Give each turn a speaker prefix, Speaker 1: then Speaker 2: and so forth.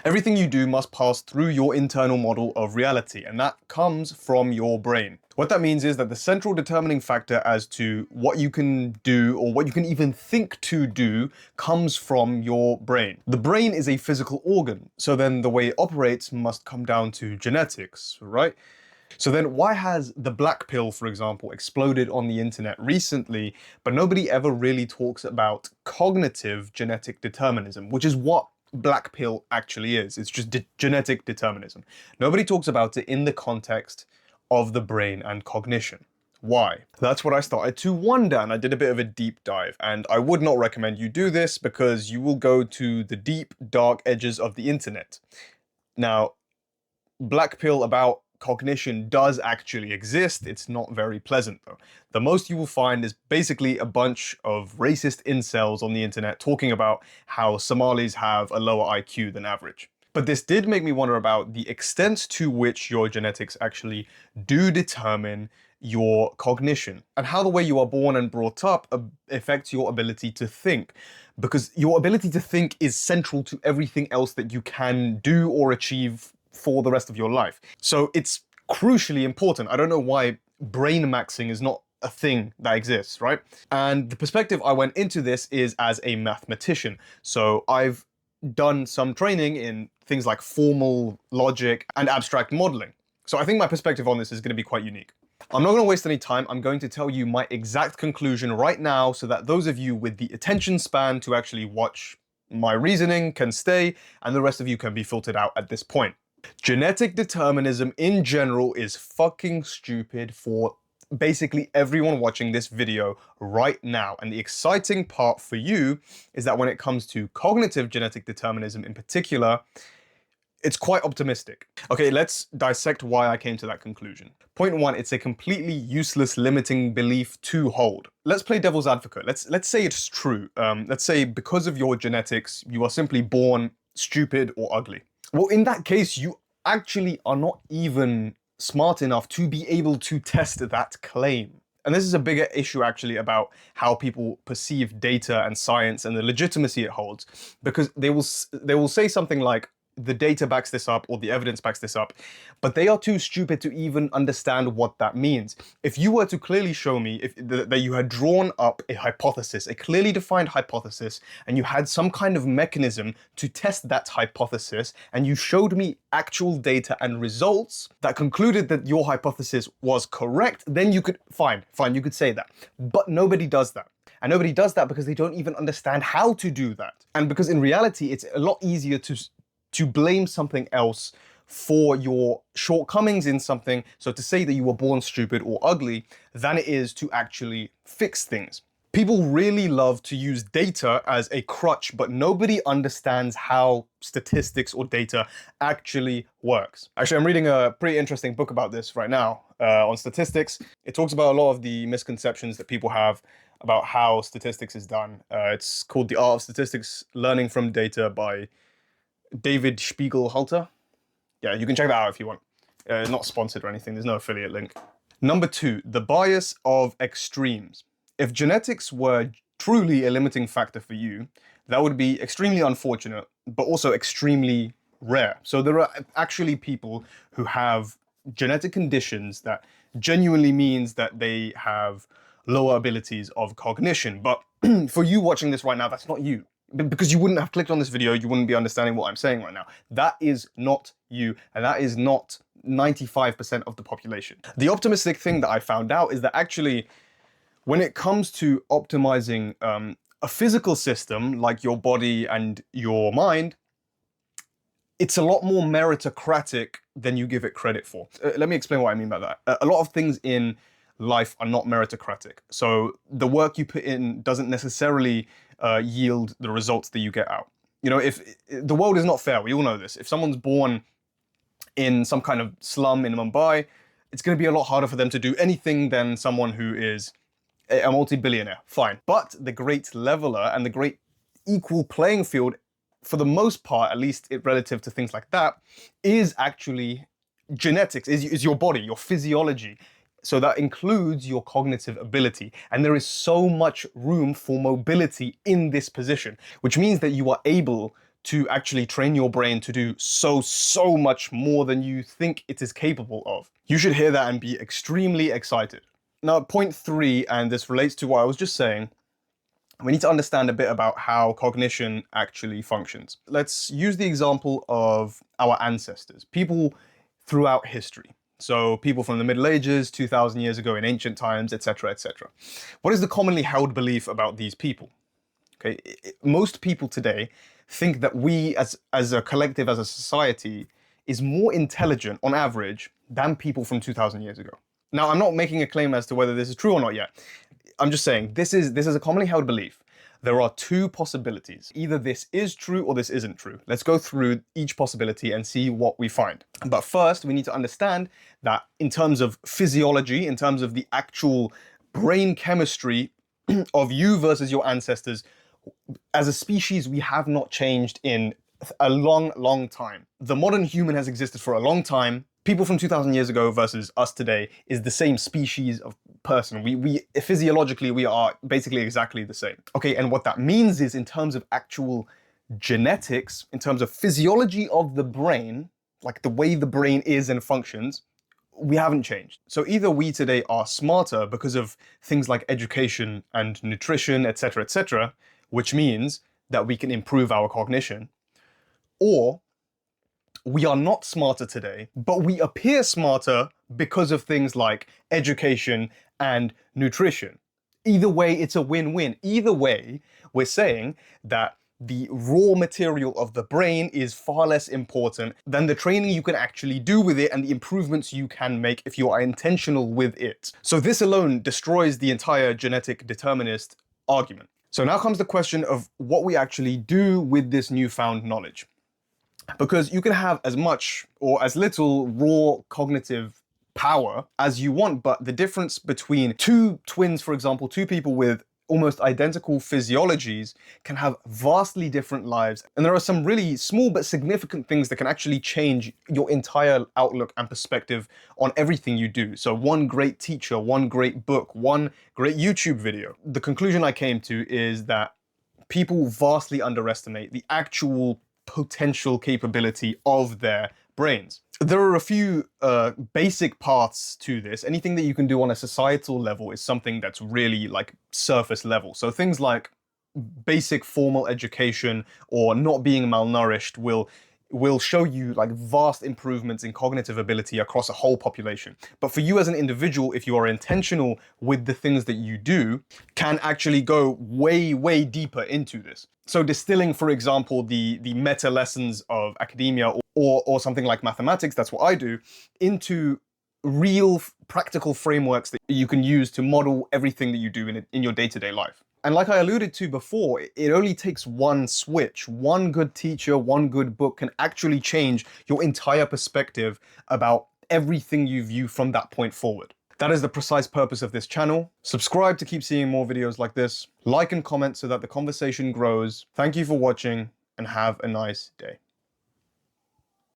Speaker 1: Everything you do must pass through your internal model of reality, and that comes from your brain. What that means is that the central determining factor as to what you can do or what you can even think to do comes from your brain. The brain is a physical organ, so then the way it operates must come down to genetics, right? So then why has the black pill, for example, exploded on the internet recently, but nobody ever really talks about cognitive genetic determinism, which is what black pill actually is. It's just genetic determinism. Nobody talks about it in the context of the brain and cognition. Why? That's what I started to wonder, and I did a bit of a deep dive, and I would not recommend you do this because you will go to the deep, dark edges of the internet. Now, black pill about cognition does actually exist. It's not very pleasant though. The most you will find is basically a bunch of racist incels on the internet talking about how Somalis have a lower IQ than average. But this did make me wonder about the extent to which your genetics actually do determine your cognition and how the way you are born and brought up affects your ability to think, because your ability to think is central to everything else that you can do or achieve for the rest of your life. So it's crucially important. I don't know why brain maxing is not a thing that exists, right? And the perspective I went into this is as a mathematician. So I've done some training in things like formal logic and abstract modeling. So I think my perspective on this is going to be quite unique. I'm not going to waste any time. I'm going to tell you my exact conclusion right now so that those of you with the attention span to actually watch my reasoning can stay and the rest of you can be filtered out at this point. Genetic determinism in general is fucking stupid for basically everyone watching this video right now. And the exciting part for you is that when it comes to cognitive genetic determinism in particular, it's quite optimistic. Okay, let's dissect why I came to that conclusion. Point one, it's a completely useless limiting belief to hold. Let's play devil's advocate. Let's say it's true. Let's say because of your genetics, you are simply born stupid or ugly. Well, in that case, you actually are not even smart enough to be able to test that claim. And this is a bigger issue actually about how people perceive data and science and the legitimacy it holds, because they will say something like, the data backs this up or the evidence backs this up, but they are too stupid to even understand what that means. If you were to clearly show me that you had drawn up a hypothesis, a clearly defined hypothesis, and you had some kind of mechanism to test that hypothesis, and you showed me actual data and results that concluded that your hypothesis was correct, then you could, fine, you could say that. But nobody does that. And nobody does that because they don't even understand how to do that. And because in reality, it's a lot easier to blame something else for your shortcomings in something, so to say that you were born stupid or ugly, than it is to actually fix things. People really love to use data as a crutch, but nobody understands how statistics or data actually works. Actually, I'm reading a pretty interesting book about this right now on statistics. It talks about a lot of the misconceptions that people have about how statistics is done. It's called The Art of Statistics, Learning from Data by David Spiegelhalter. Yeah, you can check that out if you want. Not sponsored or anything, there's no affiliate link. Number two, the bias of extremes. If genetics were truly a limiting factor for you, that would be extremely unfortunate, but also extremely rare. So there are actually people who have genetic conditions that genuinely means that they have lower abilities of cognition. But for you watching this right now, that's not you. Because you wouldn't have clicked on this video, you wouldn't be understanding what I'm saying right now. That is not you, and that is not 95% of the population. The optimistic thing that I found out is that actually, when it comes to optimizing a physical system like your body and your mind, it's a lot more meritocratic than you give it credit for. Let me explain what I mean by that. A lot of things in life are not meritocratic. So the work you put in doesn't necessarily yield the results that you get out. You know, if the world is not fair, we all know this. If someone's born in some kind of slum in Mumbai, it's going to be a lot harder for them to do anything than someone who is a multi-billionaire. Fine. But the great leveler and the great equal playing field, for the most part, at least relative to things like that, is actually genetics, is your body, your physiology. So that includes your cognitive ability. And there is so much room for mobility in this position, which means that you are able to actually train your brain to do so much more than you think it is capable of. You should hear that and be extremely excited. Now, point 3, and this relates to what I was just saying, we need to understand a bit about how cognition actually functions. Let's use the example of our ancestors, people throughout history. So people from the Middle Ages, 2,000 years ago in ancient times, etc., etc. What is the commonly held belief about these people? Okay, most people today think that we as a collective, as a society, is more intelligent on average than people from 2,000 years ago. Now, I'm not making a claim as to whether this is true or not yet. I'm just saying this is a commonly held belief. There are two possibilities. Either this is true or this isn't true. Let's go through each possibility and see what we find. But first, we need to understand that in terms of physiology, in terms of the actual brain chemistry of you versus your ancestors, as a species, we have not changed in a long time. The modern human has existed for a long time. People from 2,000 years ago versus us today is the same species of person. We physiologically, we are basically exactly the same. Okay, and what that means is in terms of actual genetics, in terms of physiology of the brain, like the way the brain is and functions, we haven't changed. So either we today are smarter because of things like education and nutrition, etc., which means that we can improve our cognition, or we are not smarter today, but we appear smarter because of things like education and nutrition. Either way, it's a win-win. Either way, we're saying that the raw material of the brain is far less important than the training you can actually do with it and the improvements you can make if you are intentional with it. So this alone destroys the entire genetic determinist argument. So now comes the question of what we actually do with this newfound knowledge. Because you can have as much or as little raw cognitive power as you want, but the difference between two twins, for example, two people with almost identical physiologies can have vastly different lives. And there are some really small but significant things that can actually change your entire outlook and perspective on everything you do. So one great teacher, one great book, one great YouTube video. The conclusion I came to is that people vastly underestimate the actual potential capability of their brains. There are a few basic paths to this. Anything that you can do on a societal level is something that's really like surface level. So things like basic formal education or not being malnourished will show you like vast improvements in cognitive ability across a whole population. But for you as an individual, if you are intentional with the things that you do, can actually go way deeper into this. So distilling, for example, the meta lessons of academia or something like mathematics, that's what I do, into real practical frameworks that you can use to model everything that you do in your day-to-day life. And like I alluded to before, it only takes one switch. One good teacher, one good book can actually change your entire perspective about everything you view from that point forward. That is the precise purpose of this channel. Subscribe to keep seeing more videos like this. Like and comment so that the conversation grows. Thank you for watching and have a nice day.